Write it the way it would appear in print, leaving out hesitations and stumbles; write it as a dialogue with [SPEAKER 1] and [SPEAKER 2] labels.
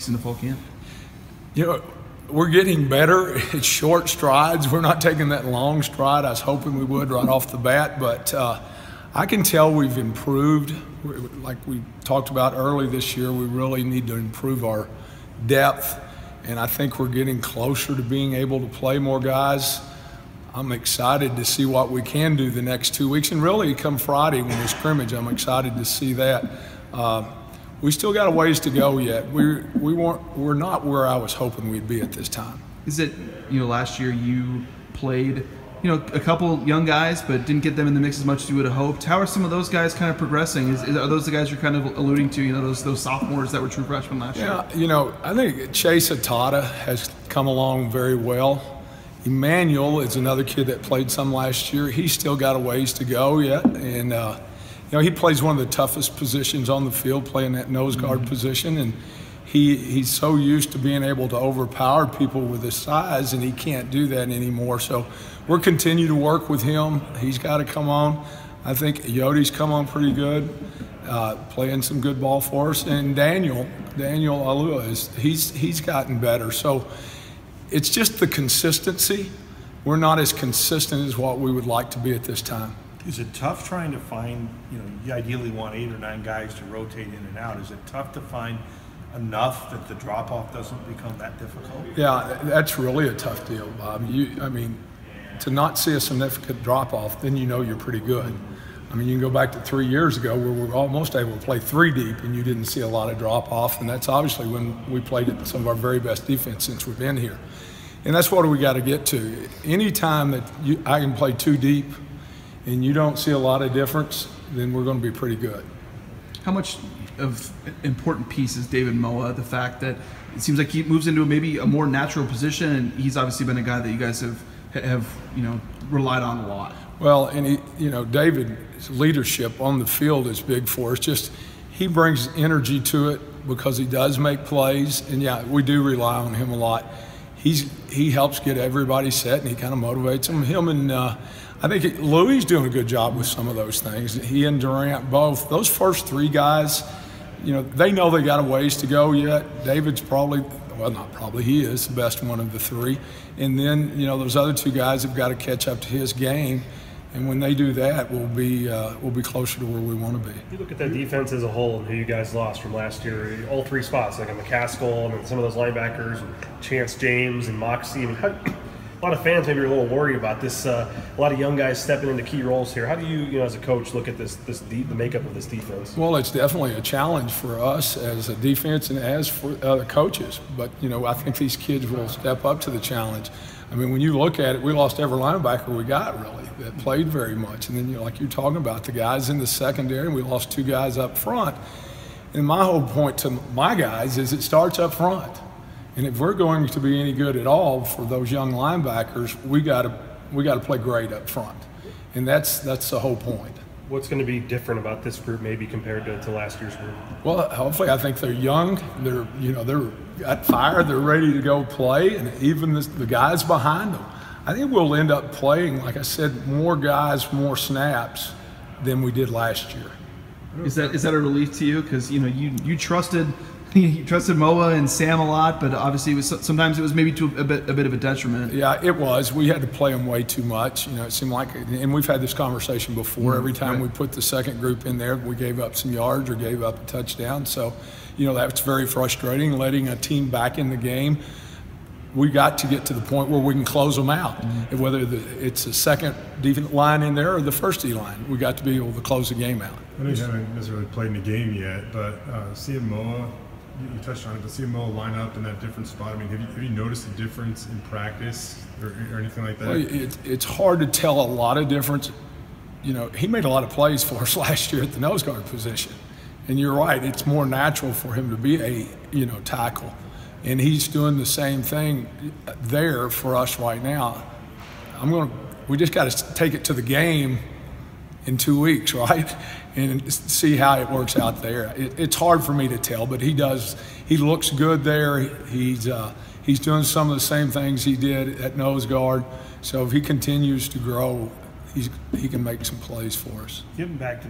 [SPEAKER 1] in the fall camp?
[SPEAKER 2] You know, we're getting better. It's short strides. We're not taking that long stride. I was hoping we would right off the bat, but I can tell we've improved. Like we talked about early this year, we really need to improve our depth, and I think we're getting closer to being able to play more guys. I'm excited to see what we can do the next 2 weeks, and really come Friday when we scrimmage, I'm excited to see that. We still got a ways to go yet. We're not where I was hoping we'd be at this time.
[SPEAKER 1] Is it, last year you played, a couple young guys, but didn't get them in the mix as much as you would have hoped. How are some of those guys kind of progressing? Are those the guys you're kind of alluding to, those sophomores that were true freshmen last year?
[SPEAKER 2] Yeah, I think Chase Atada has come along very well. Emmanuel is another kid that played some last year. He's still got a ways to go yet, and he plays one of the toughest positions on the field, playing that nose guard position, and he's so used to being able to overpower people with his size, and he can't do that anymore. So we're continuing to work with him. He's got to come on. I think Yodi's come on pretty good, playing some good ball for us, and Daniel Alua he's gotten better. So it's just the consistency. We're not as consistent as what we would like to be at this time.
[SPEAKER 3] Is it tough trying to find, you ideally want 8 or 9 guys to rotate in and out. Is it tough to find enough that the drop-off doesn't become that difficult?
[SPEAKER 2] Yeah, that's really a tough deal, Bob. To not see a significant drop-off, then you're pretty good. You can go back to 3 years ago where we were almost able to play 3 deep and you didn't see a lot of drop-off, and that's obviously when we played at some of our very best defense since we've been here. And that's what we got to get to. Anytime that I can play 2 deep and you don't see a lot of difference, then we're going to be pretty good.
[SPEAKER 1] How much of an important piece is David Moa, the fact that it seems like he moves into maybe a more natural position, and he's obviously been a guy that you guys have relied on a lot? Well,
[SPEAKER 2] and David's leadership on the field is big for us. Just he brings energy to it because he does make plays, and yeah, we do rely on him a lot. He helps get everybody set, and he kind of motivates them. Him and I think Louis doing a good job with some of those things. He and Durant both. Those first 3 guys, they know they got a ways to go yet. David's probably, well, not probably, he is the best one of the 3. And then, those other 2 guys have got to catch up to his game. And when they do that, we'll be closer to where we want to be.
[SPEAKER 4] You look at that defense as a whole and who you guys lost from last year, all 3 spots, like a McCaskill and some of those linebackers, and Chance James and Moxie. A lot of fans maybe are a little worried about this. A lot of young guys stepping into key roles here. How do you, as a coach, look at the makeup of this defense?
[SPEAKER 2] Well, it's definitely a challenge for us as a defense and as for other coaches. But I think these kids will step up to the challenge. When you look at it, we lost every linebacker we got really that played very much. And then like you're talking about the guys in the secondary, and we lost 2 guys up front. And my whole point to my guys is it starts up front. And if we're going to be any good at all for those young linebackers, we got to play great up front, and that's the whole point.
[SPEAKER 4] What's going to be different about this group, maybe compared to last year's group?
[SPEAKER 2] Well, hopefully, I think they're young. They're got fire. They're ready to go play, and even the guys behind them. I think we'll end up playing, like I said, more guys, more snaps than we did last year.
[SPEAKER 1] Is that a relief to you? Because you trusted. You trusted Moa and Sam a lot, but obviously sometimes it was maybe to a bit of a detriment.
[SPEAKER 2] Yeah, it was. We had to play them way too much. It seemed like, and we've had this conversation before. Every time we put the second group in there, we gave up some yards or gave up a touchdown. So, that's very frustrating, letting a team back in the game. We got to get to the point where we can close them out. And whether it's the second defensive line in there or the first D-line, we got to be able to close the game out.
[SPEAKER 5] I know you haven't necessarily played in the game yet, but seeing Moa, you touched on it, but seeing Moa line up in that different spot, have you noticed a difference in practice or anything like that?
[SPEAKER 2] Well, it's hard to tell a lot of difference. He made a lot of plays for us last year at the nose guard position. And you're right, it's more natural for him to be a, tackle. And he's doing the same thing there for us right now. We just got to take it to the game in 2 weeks, right? And see how it works out there. It's hard for me to tell, but he does. He looks good there. He's doing some of the same things he did at nose guard. So if he continues to grow, he can make some plays for us.
[SPEAKER 3] Getting back to